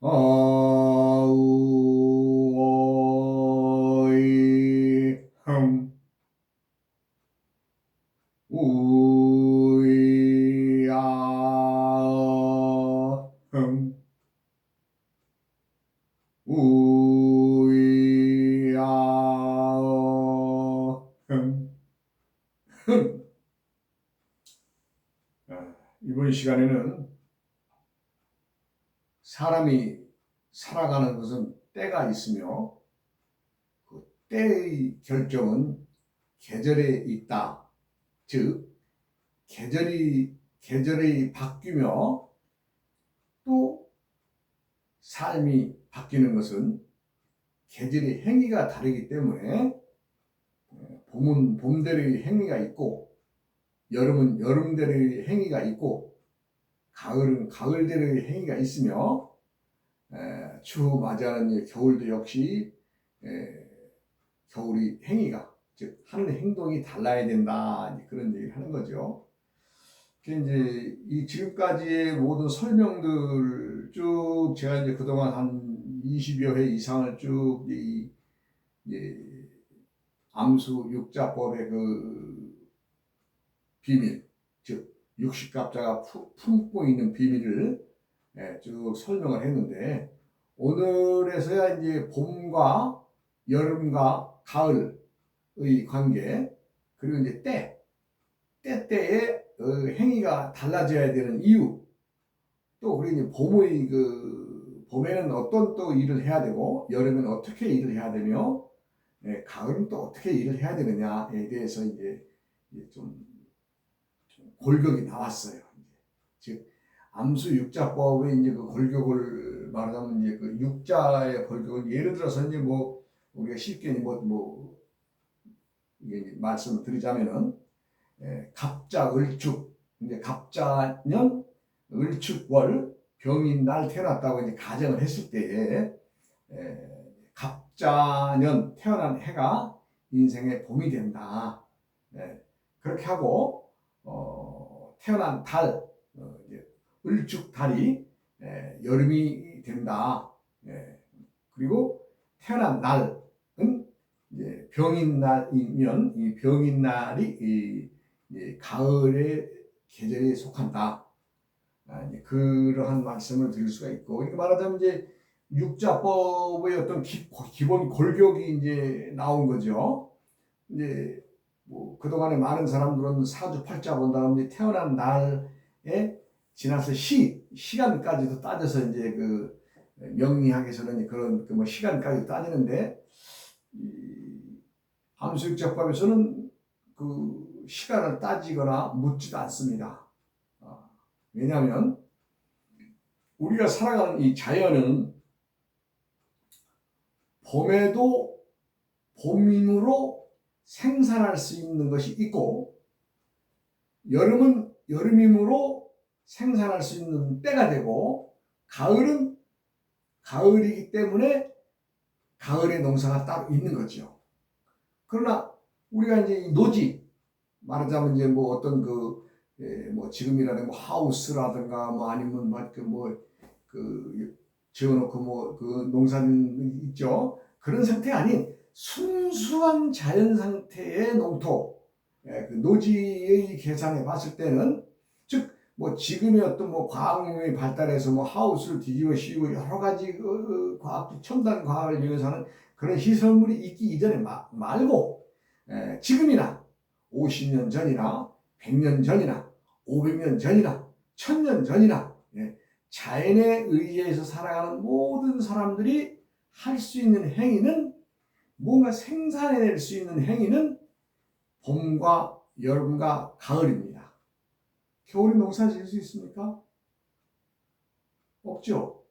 어이 우이아흥 우이아흥 이번 시간에는 사람이 살아가는 것은 때가 있으며 그 때의 결정은 계절에 있다. 즉 계절이 바뀌며 또 삶이 바뀌는 것은 계절의 행위가 다르기 때문에 봄은 봄대로의 행위가 있고 여름은 여름대로의 행위가 있고 가을은 가을대로의 행위가 있으며 추후 맞이하는 겨울도 역시 겨울의 행위가 즉 하는 행동이 달라야 된다 그런 얘기를 하는 거죠. 이제 이 지금까지의 모든 설명들 쭉 제가 이제 그동안 한 20여 회 이상을 쭉 암수 육자법의 그 비밀, 즉 육식갑자가 품고 있는 비밀을 쭉 설명을 했는데 오늘에서야 이제 봄과 여름과 가을의 관계 그리고 이제 때때의 행위가 달라져야 되는 이유 또 그리고 이제 봄에는 어떤 또 일을 해야 되고 여름에는 어떻게 일을 해야 되며 가을은 또 어떻게 일을 해야 되느냐에 대해서 이제 좀 골격이 나왔어요. 즉 암수 육자법의 이제 그 골격을 말하자면 이제 그 육자의 골격을 예를 들어서 이제 뭐 우리가 쉽게 이게 말씀을 드리자면은 갑자 을축 이제 갑자년 을축월 병인날 태어났다고 이제 가정을 했을 때에 갑자년 태어난 해가 인생의 봄이 된다. 그렇게 하고 태어난 달 을축달이 여름이 된다. 그리고 태어난 날은 이제 병인날이면 이 병인날이 가을의 계절에 속한다. 그러한 말씀을 드릴 수가 있고, 그러니까 말하자면 이제 육자법의 어떤 기본 골격이 이제 나온 거죠. 이제 뭐 그동안에 많은 사람들은 사주팔자 본 다음에 태어난 날에 지나서 시간까지도 따져서 이제 그 명리학에서는 그런 그 뭐 시간까지 따지는데 암수육자법에서는 그 시간을 따지거나 묻지도 않습니다. 왜냐하면 우리가 살아가는 이 자연은 봄에도 봄임으로 생산할 수 있는 것이 있고 여름은 여름이므로 생산할 수 있는 때가 되고 가을은 가을이기 때문에 가을의 농사가 따로 있는 거죠. 그러나 우리가 이제 노지 말하자면 이제 뭐 어떤 뭐 지금이라든가 뭐 하우스라든가 뭐 아니면 지어놓고 뭐 그 농산 있죠. 그런 상태가 아닌 순수한 자연 상태의 농토, 그 노지의 계산해 봤을 때는 즉 뭐 지금의 어떤 뭐 과학이 발달해서 뭐 하우스를 뒤집어 씌우고 여러 가지 과학 첨단 과학을 이용해서 하는 그런 시설물이 있기 이전에 말고 지금이나 50년 전이나 100년 전이나 500년 전이나 1000년 전이나 자연에 의해서 살아가는 모든 사람들이 할 수 있는 행위는 뭔가 생산해낼 수 있는 행위는 봄과 여름과 가을입니다. 겨울에 농사 지을 수 있습니까? 없죠.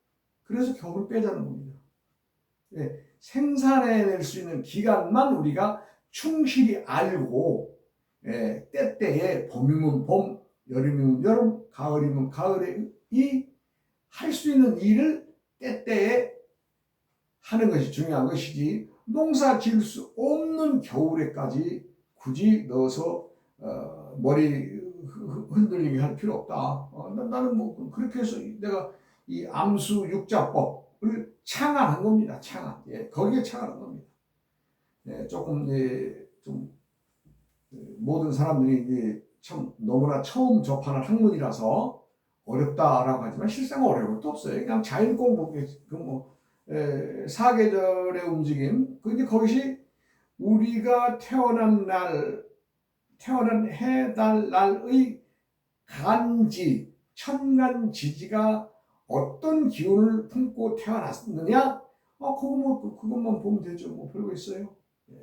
그래서 겨울을 빼자는 겁니다. 생산해낼 수 있는 기간만 우리가 충실히 알고 때때에 봄이면 봄, 여름이면 여름, 가을이면 가을에 할 수 있는 일을 때때에 하는 것이 중요한 것이지 농사 지을 수 없는 겨울에까지 굳이 넣어서 머리 흔들리게 할 필요 없다. 나는 뭐 그렇게 해서 내가 이 암수육자법을 창안한 겁니다. 창안. 예, 거기에 창안한 겁니다. 예, 조금 좀 모든 사람들이 참 너무나 처음 접하는 학문이라서 어렵다라고 하지만 실상 어려울 것도 없어요. 그냥 자연 공부, 사계절의 움직임, 근데 그것이 우리가 태어난 해, 달, 날의 간지, 천간지지가 어떤 기운을 품고 태어났느냐? 그것만 보면 되죠. 뭐 별거 있어요.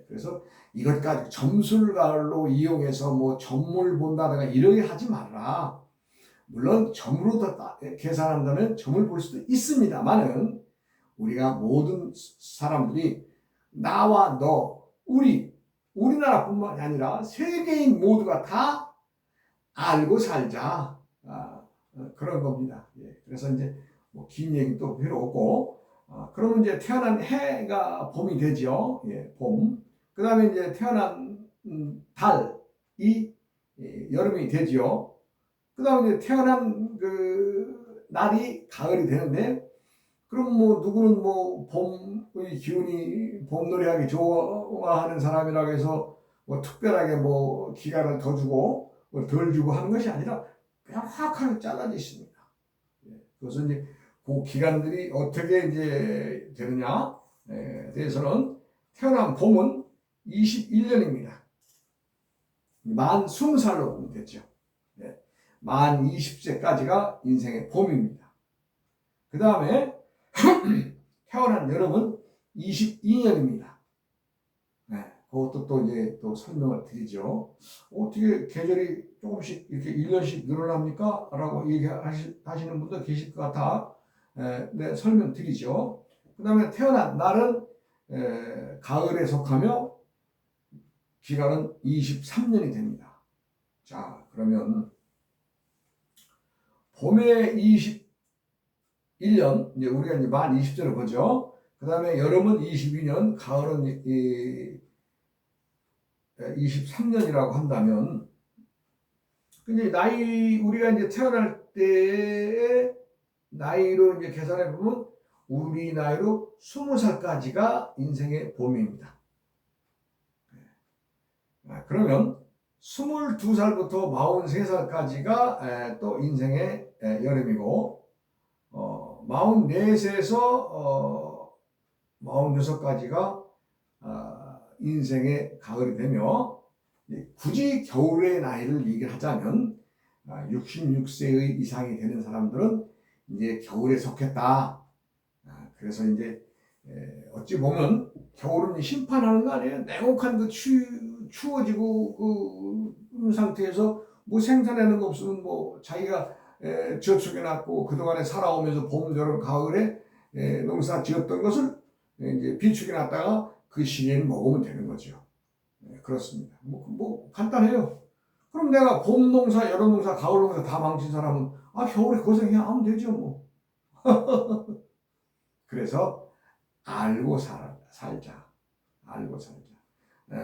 그래서 이것까지 점술가로 이용해서 뭐 점을 본다든가 이렇게 하지 말라. 물론 점으로 계산한다면 점을 볼 수도 있습니다만은 우리가 모든 사람들이 나와 너, 우리나라뿐만 아니라 세계인 모두가 다 알고 살자. 그런 겁니다. 예, 그래서 이제 뭐 긴 얘기 또 필요 없고, 그러면 이제 태어난 해가 봄이 되죠. 예, 봄. 그 다음에 이제 태어난 달이 여름이 되죠. 그 다음에 이제 태어난 그 날이 가을이 되는데, 그럼 뭐 누구는 뭐 봄의 기운이 봄놀이하기 좋아하는 사람이라고 해서 뭐 특별하게 뭐 기간을 더 주고 뭐 덜 주고 하는 것이 아니라 그냥 확하게 잘라져 있습니다. 그것은 이제 그 기간들이 어떻게 이제 되느냐에 대해서는 태어난 봄은 21년입니다. 만 20살로 보면 됐죠. 만 20세까지가 인생의 봄입니다. 그 다음에 태어난 여름은 22년입니다. 그것도 또 이제 또 설명을 드리죠. 어떻게 계절이 조금씩 이렇게 1년씩 늘어납니까? 라고 얘기하시는 분도 계실 것 같아. 네, 설명드리죠. 그 다음에 태어난 날은 가을에 속하며 기간은 23년이 됩니다. 자, 그러면 봄에 21년, 이제 우리가 이제 만 20세를 보죠. 그 다음에 여름은 22년, 가을은 23년이라고 한다면, 근데 우리가 이제 태어날 때의 나이로 이제 계산해 보면, 우리 나이로 20살까지가 인생의 봄입니다. 그러면 22살부터 43살까지가 또 인생의 여름이고, 44세에서 46까지가 인생의 가을이 되며, 굳이 겨울의 나이를 얘기를 하자면 66세 이상이 되는 사람들은 이제 겨울에 속했다. 그래서 이제 어찌 보면 겨울은 심판하는 거 아니에요. 냉혹한 그 추워지고 그 상태에서 뭐 생산하는 거 없으면 뭐 자기가 저축해놨고 그동안에 살아오면서 봄, 여름, 가을에 농사 지었던 것을 이제 비축해놨다가 그 시기에는 먹으면 되는 거죠. 그렇습니다. 뭐 간단해요. 그럼 내가 봄 농사, 여름 농사, 가을 농사 다 망친 사람은 겨울에 고생해야 하면 되죠 뭐. 그래서 알고 살자. 알고 살자.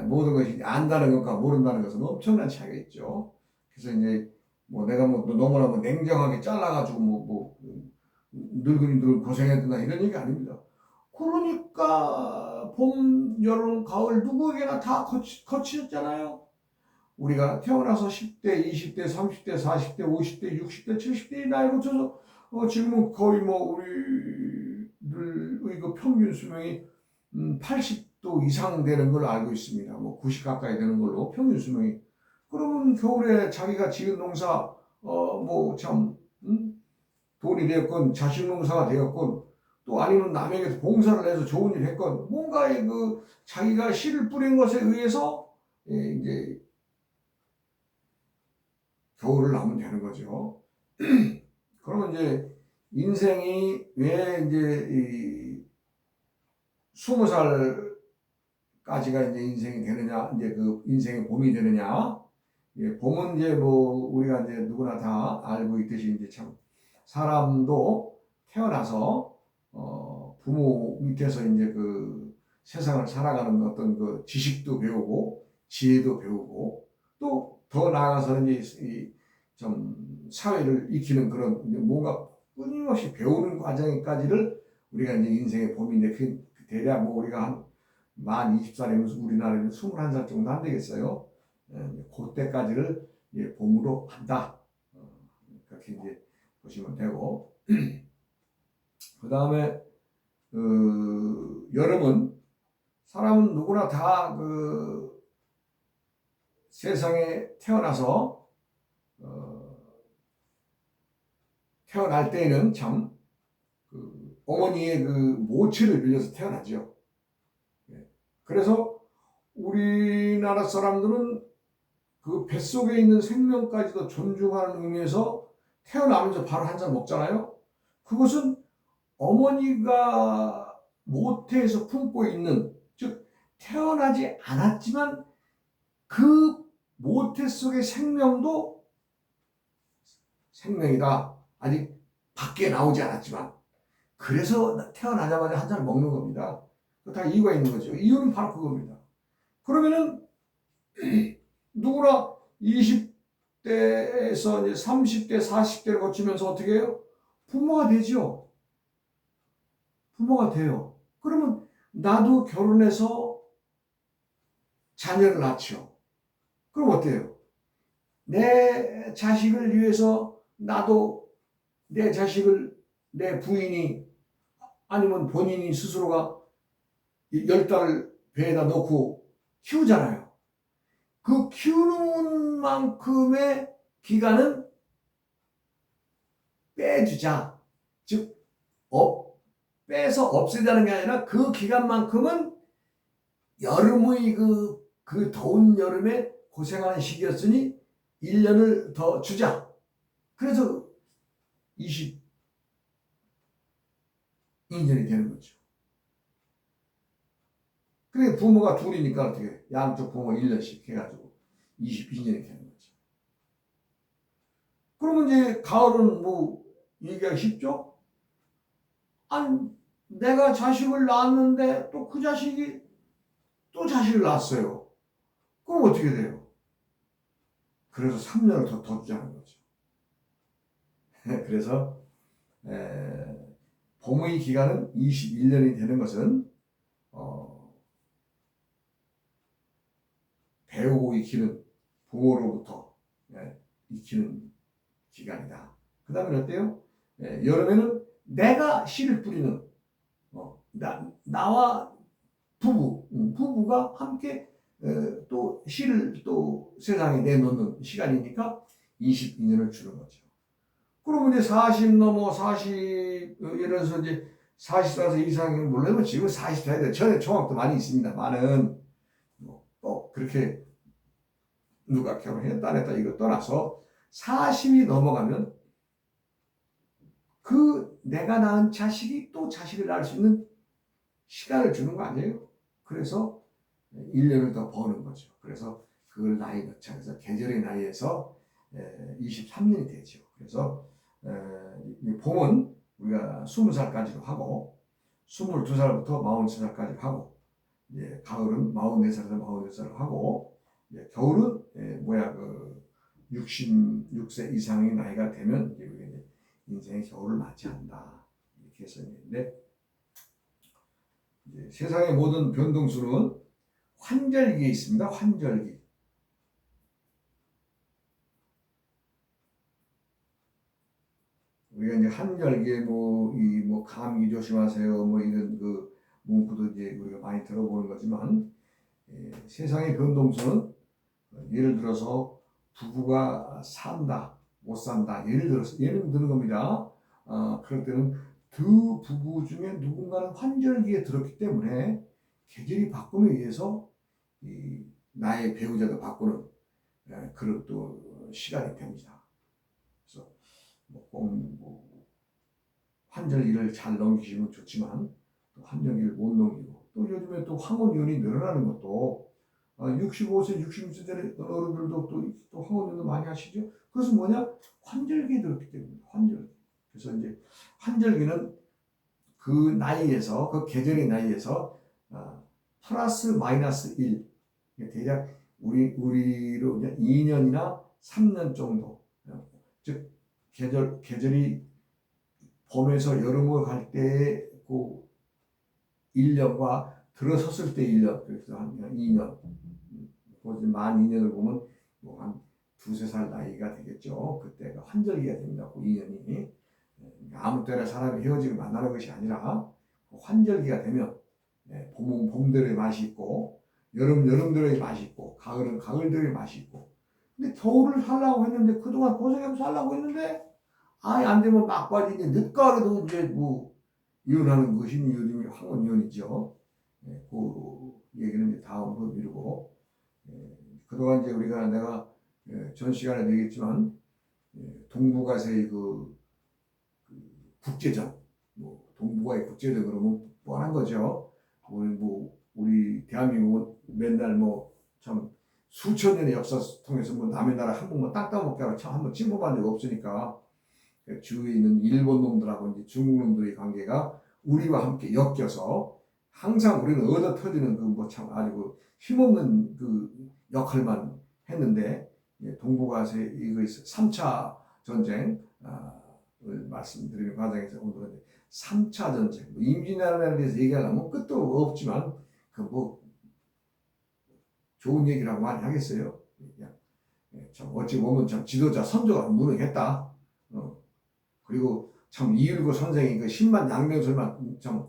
모든 것이 안다는 것과 모른다는 것은 엄청난 차이가 있죠. 그래서 이제 뭐 내가 뭐 너무나 뭐 냉정하게 잘라가지고 늙은이들 고생해야 된다 이런 얘기 아닙니다. 그러니까 봄, 여름, 가을 누구에게나 다 거치셨잖아요. 우리가 태어나서 10대, 20대, 30대, 40대, 50대, 60대, 70대 나이 거쳐서 지금은 거의 뭐 우리들의 그 평균 수명이 80도 이상 되는 걸로 알고 있습니다. 뭐 90 가까이 되는 걸로 평균 수명이. 그러면 겨울에 자기가 지은 농사 돈이 되었건 자식 농사가 되었건 또 아니면 남에게 봉사를 해서 좋은 일 했건 뭔가의 그 자기가 씨를 뿌린 것에 의해서 이제 겨울을 나면 되는 거죠. 그러면 이제 인생이 왜 이제 20살까지가 이제 인생이 되느냐, 이제 그 인생의 봄이 되느냐. 봄은 이제 뭐 우리가 이제 누구나 다 알고 있듯이 이제 참 사람도 태어나서 부모 밑에서 이제 그 세상을 살아가는 어떤 그 지식도 배우고 지혜도 배우고 또 더 나아가서는 좀 사회를 익히는 그런 뭔가 끊임없이 배우는 과정까지를 우리가 이제 인생의 봄인데 그 대략 뭐 우리가 한 만 20살이면 우리나라에는 21살 정도 안 되겠어요. 그때까지를 봄으로 한다. 그렇게 이제 보시면 되고 그 다음에 여름은 사람은 누구나 다 그 세상에 태어나서 태어날 때에는 참 그 어머니의 그 모체를 빌려서 태어나죠. 그래서 우리나라 사람들은 그 뱃속에 있는 생명까지도 존중하는 의미에서 태어나면서 바로 한 잔 먹잖아요. 그것은 어머니가 모태에서 품고 있는, 즉 태어나지 않았지만 그 모태 속의 생명도 생명이다. 아직 밖에 나오지 않았지만 그래서 태어나자마자 한 잔 먹는 겁니다. 다 이유가 있는 거죠. 이유는 바로 그겁니다. 그러면은 누구나 20대에서 이제 30대, 40대를 거치면서 어떻게 해요? 부모가 되죠. 부모가 돼요. 그러면 나도 결혼해서 자녀를 낳죠. 그럼 어때요? 내 자식을 위해서 나도 내 자식을 내 부인이 아니면 본인이 스스로가 10달을 배에다 넣고 키우잖아요. 그 키우는 만큼의 기간은 빼주자. 즉, 빼서 없애자는 게 아니라 그 기간만큼은 여름의 그 더운 여름에 고생하는 시기였으니 1년을 더 주자. 그래서 22년이 되는 거죠. 그래 부모가 둘이니까 어떻게 양쪽 부모 1년씩 해가지고 22년이 되는 거죠. 그러면 이제 가을은 뭐 얘기하기 쉽죠? 아니 내가 자식을 낳았는데 또 그 자식이 또 자식을 낳았어요. 그럼 어떻게 돼요? 그래서 3년을 더 주자는 거죠. 그래서 봄의 기간은 21년이 되는 것은 배우고 익히는 부모로부터 익히는 기간이다. 그 다음에 어때요? 여름에는 내가 씨를 뿌리는 나와 부부가 함께 또 씨를 또 세상에 내놓는 시간이니까 22년을 주는 거죠. 그러면 이제 40 넘어 40 예를 들어서 이제 44세 이상이 물론 지금 44세 전에 정확도 많이 있습니다만은 꼭 그렇게 누가 결혼했다 안 했다 이거 떠나서 40이 넘어가면 그 내가 낳은 자식이 또 자식을 낳을 수 있는 시간을 주는 거 아니에요? 그래서 1년을 더 버는 거죠. 그래서 그걸 나이 넣자. 그래서 계절의 나이에서 23년이 되죠. 그래서 봄은 우리가 20살까지도 하고 22살부터 43살까지 하고 이제 가을은 44살에서 44살을 하고 이제 겨울은 66세 이상의 나이가 되면 이제 인생의 겨울을 맞이한다. 이렇게 해서 있는데 세상의 모든 변동수는 환절기에 있습니다. 환절기. 우리가 이제 환절기에 뭐 감기 조심하세요. 뭐 이런 그 문구도 이제 우리가 많이 들어보는 거지만 세상의 변동수는 예를 들어서 부부가 산다, 못 산다. 예를 드는 겁니다. 그럴 때는 두 부부 중에 누군가는 환절기에 들었기 때문에 계절이 바꿈에 의해서 나의 배우자가 바꾸는 그런 또 시간이 됩니다. 그래서 환절기를 잘 넘기시면 좋지만 또 환절기를 못 넘기고 또 요즘에 또 황혼연이 늘어나는 것도 65세, 66세 된 어른들도 또 황혼연도 많이 하시죠. 그것은 뭐냐? 환절기에 들었기 때문에 환절기. 그래서 이제 환절기는 그 나이에서 그 계절의 나이에서 플러스 마이너스 1 대략 우리로 2년이나 3년 정도 즉 계절이 봄에서 여름으로 갈 때 그 1년과 들어섰을 때 1년, 그래서 한 2년, 만 2년을 보면 뭐 한 두세 살 나이가 되겠죠. 그때가 환절기가 됩니다. 그 2년이. 아무 때나 사람이 헤어지고 만나는 것이 아니라 환절기가 되면 봄은 봄들의 맛이 있고 여름 여름들의 맛이 있고 가을은 가을들의 맛이 있고 근데 겨울을 살라고 했는데 그동안 고생하면서 살라고 했는데 아예 안 되면 막바지 이제 늦가을에도 이제 뭐 이혼하는 것이 요즘이 황혼이혼이죠. 그 얘기는 이제 다음으로 미루고 그동안 이제 우리가 내가 전 시간에 얘기했지만 동북아시아의 그 국제전 뭐 동북아의 국제전 그러면 뻔한 거죠. 우리 대한민국은 맨날 뭐 참 수천 년의 역사 통해서 뭐 남의 나라 한 번만 땅 따먹게 참 한번 침범한 적 없으니까 주위에 있는 일본 놈들하고 이제 중국 놈들의 관계가 우리와 함께 엮여서 항상 우리는 얻어 터지는 그 뭐 참 아주 그 힘없는 그 역할만 했는데 동북아시아 이거 3차 전쟁 말씀드리는 과정에서 오늘은 3차 전쟁 임진왜란에 대해서 얘기하려면 끝도 없지만 그 뭐 좋은 얘기라고 많이 하겠어요. 참 어찌 보면 참 지도자 선조가 무능했다. 그리고 참 이율구 선생이 그 10만 양명설만 참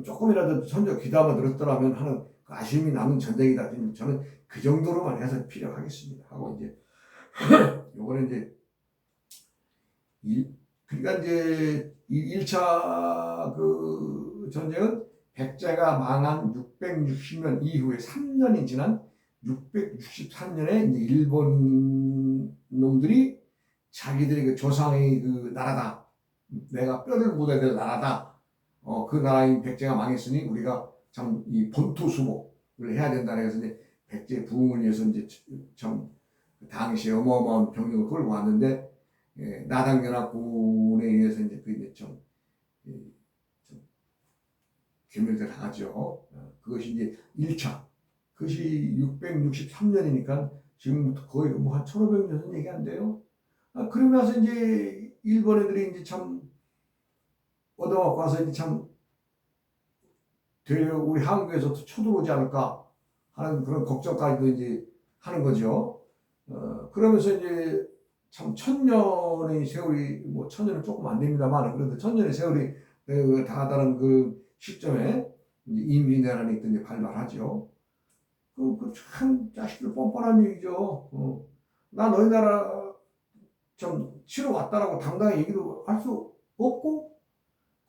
조금이라도 선조 귀담아 들었더라면 하는 그 아쉬움이 남은 전쟁이다. 저는 그 정도로만 해서 필요하겠습니다. 하고 이제 요거는 이제 그러니까 이제 1차 그 전쟁은 백제가 망한 660년 이후에 3년이 지난 663년에 이제 일본 놈들이 자기들의 그 조상의 그 나라다. 내가 뼈를 묻어야 될 나라다. 그 나라인 백제가 망했으니 우리가 참 이 본토 수복을 해야 된다. 그래서 이제 백제 부흥을 위해서 이제 참 당시에 어마어마한 병력을 끌고 왔는데 나당연합군에 의해서 이제 그 이제 좀 괴멸들 하죠. 그것이 이제 1차. 그것이 663년이니까 지금부터 거의 뭐 한 1500년 얘기 안 돼요. 그러고 나서 이제 일본 애들이 이제 참 얻어갖고 와서 이제 참 우리 한국에서 쳐들어오지 않을까 하는 그런 걱정까지도 이제 하는 거죠. 그러면서 이제 참 천년의 세월이 뭐 천년은 조금 안 됩니다만 그래도 천년의 세월이 다가다는 그 시점에 임진왜란이 이제 발발하죠. 참 자식들 뻔뻔한 얘기죠. 나 너희 나라 좀 치러 왔다라고 당당히 얘기도 할 수 없고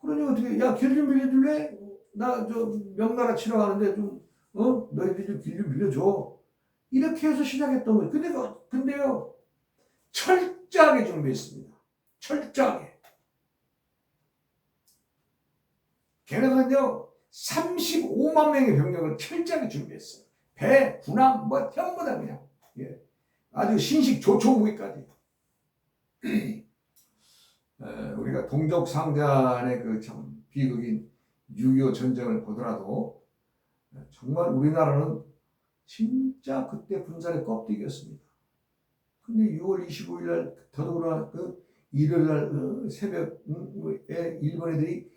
그러니 어떻게 야 길 좀 빌려줄래? 나 저 명나라 치러 가는데 좀 너희들 좀 길 좀 빌려줘. 이렇게 해서 시작했던 거예요. 근데요 철저하게 준비했습니다. 철저하게. 걔네들은요 35만 명의 병력을 철저하게 준비했어요. 배, 군함 뭐 전부 다 그냥 아주 신식 조초 무기까지. 우리가 동족상잔의 그 참 비극인 6.25 전쟁을 보더라도 정말 우리나라는 진짜 그때 군사의 껍데기였습니다. 근데 6월 25일 날 더더구나 그 일요일 날 새벽에 일본 애들이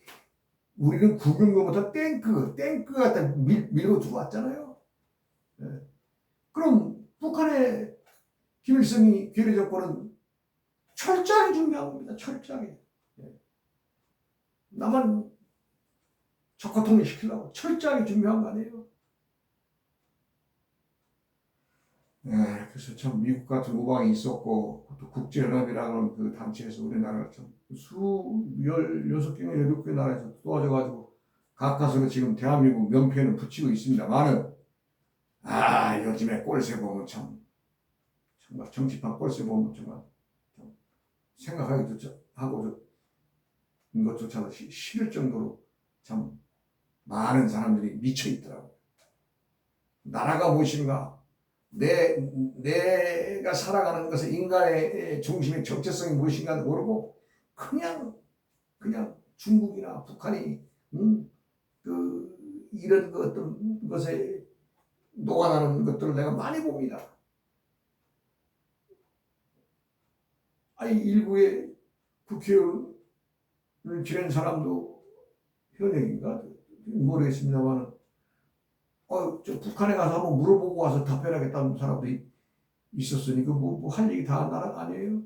우리는 국영로부터 탱크 갖다 밀고 들어왔잖아요. 그럼 북한의 김일성이 괴뢰 정권은 철저하게 준비한 겁니다. 철저하게. 나만 적화통일 시키려고 철저하게 준비한 거 아니에요. 그래서 참 미국 같은 우방이 있었고 또 국제연합이라는 그 단체에서 우리나라를 참 16개, 17개 나라에서 도와줘가지고 가까스로 지금 대한민국 명패는 붙이고 있습니다만은 요즘에 꼴세 보면 참 정말 정치판 꼴세 보면 정말 생각하기도 하고 것조차도 싫을 정도로 참 많은 사람들이 미쳐 있더라고요. 나라가 무엇인가? 내가 살아가는 것은 인간의 중심의 정체성이 무엇인가 모르고 그냥 중국이나 북한이 이런 어떤 것에 녹아나는 것들을 내가 많이 봅니다. 일부의 국회의원 지낸 사람도 현역인가 모르겠습니다만, 저 북한에 가서 한번 물어보고 와서 답변하겠다는 사람도 있었으니 할 얘기 다 나라 아니에요.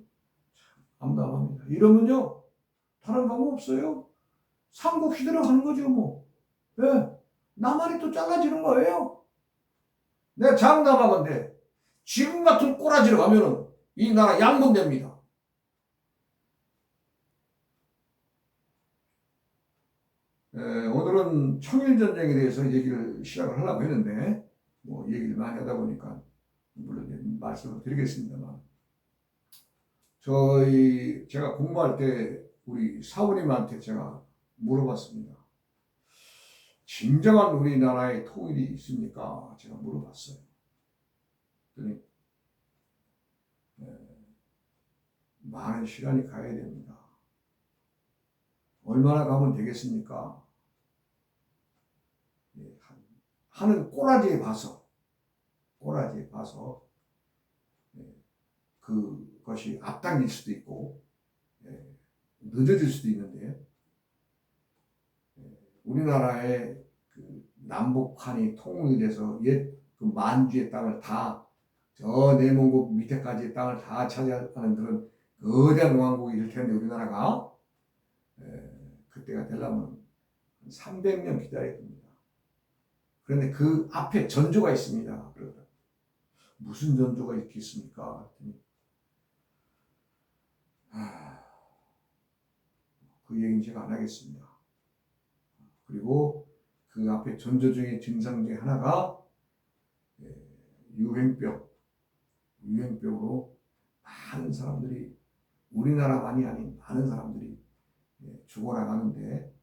암담합니다. 이러면요 다른 방법 없어요. 삼국 시대로 가는 거죠 뭐. 예. 나만이 또 잘라지는 거예요. 내가 장담하건대 지금 같은 꼬라지로 가면은 이 나라 양분됩니다. 오늘은 청일전쟁에 대해서 얘기를 시작을 하려고 했는데 뭐 얘기를 많이 하다 보니까 물론 말씀을 드리겠습니다만, 제가 공부할 때 우리 사부님한테 제가 물어봤습니다. 진정한 우리나라의 통일이 있습니까? 제가 물어봤어요. 그랬더니 많은 시간이 가야 됩니다. 얼마나 가면 되겠습니까? 하는 꼬라지에 봐서 그것이 앞당길 수도 있고 늦어질 수도 있는데, 우리나라의 그 남북한이 통일돼서 옛 그 만주의 땅을 다, 저 내몽고 밑에까지의 땅을 다 차지하는 그런 거대한 왕국이 될 텐데, 우리나라가 그때가 되려면 300년 기다려야 됩니다. 그런데 그 앞에 전조가 있습니다. 그러다 무슨 전조가 있겠습니까? 그 얘기는 제가 안 하겠습니다. 그리고 그 앞에 전조 중에 증상 중에 하나가 유행병으로 많은 사람들이, 우리나라만이 아닌 많은 사람들이 죽어나가는데,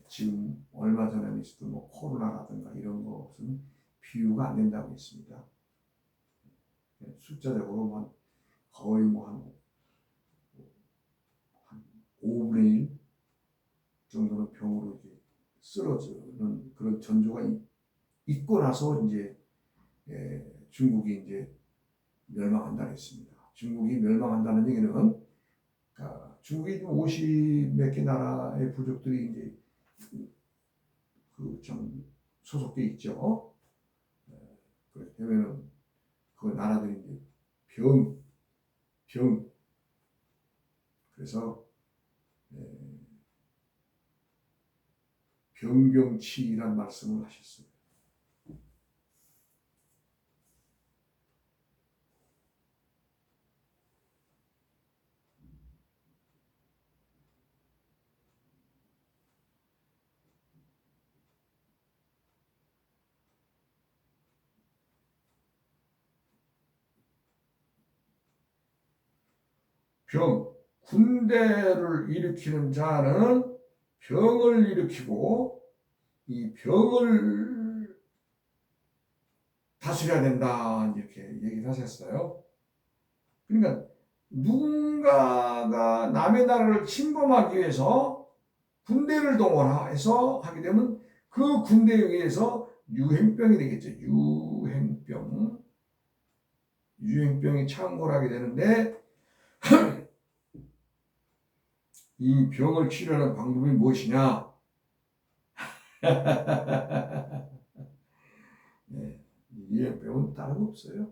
지금 얼마 전에 있었던 뭐 코로나라든가 이런 것은 비유가 안 된다고 했습니다. 숫자적으로만 거의 한 5분의 1 정도는 병으로 이제 쓰러지는 그런 전조가 있고 나서 이제 중국이 이제 멸망한다 했습니다. 중국이 멸망한다는 얘기는, 그러니까 중국이 50 몇 개 나라의 부족들이 이제 좀 소속돼 있죠. 그렇게 되면은 그 나라들이 이제 그래서 병병치이란 말씀을 하셨어요. 군대를 일으키는 자는 병을 일으키고 이 병을 다스려야 된다, 이렇게 얘기를 하셨어요. 그러니까 누군가가 남의 나라를 침범하기 위해서 군대를 동원해서 하게 되면 그 군대에 의해서 유행병이 되겠죠. 유행병이 창궐하게 되는데, 이 병을 치료하는 방법이 무엇이냐? 네, 유행병은 다른 거 없어요.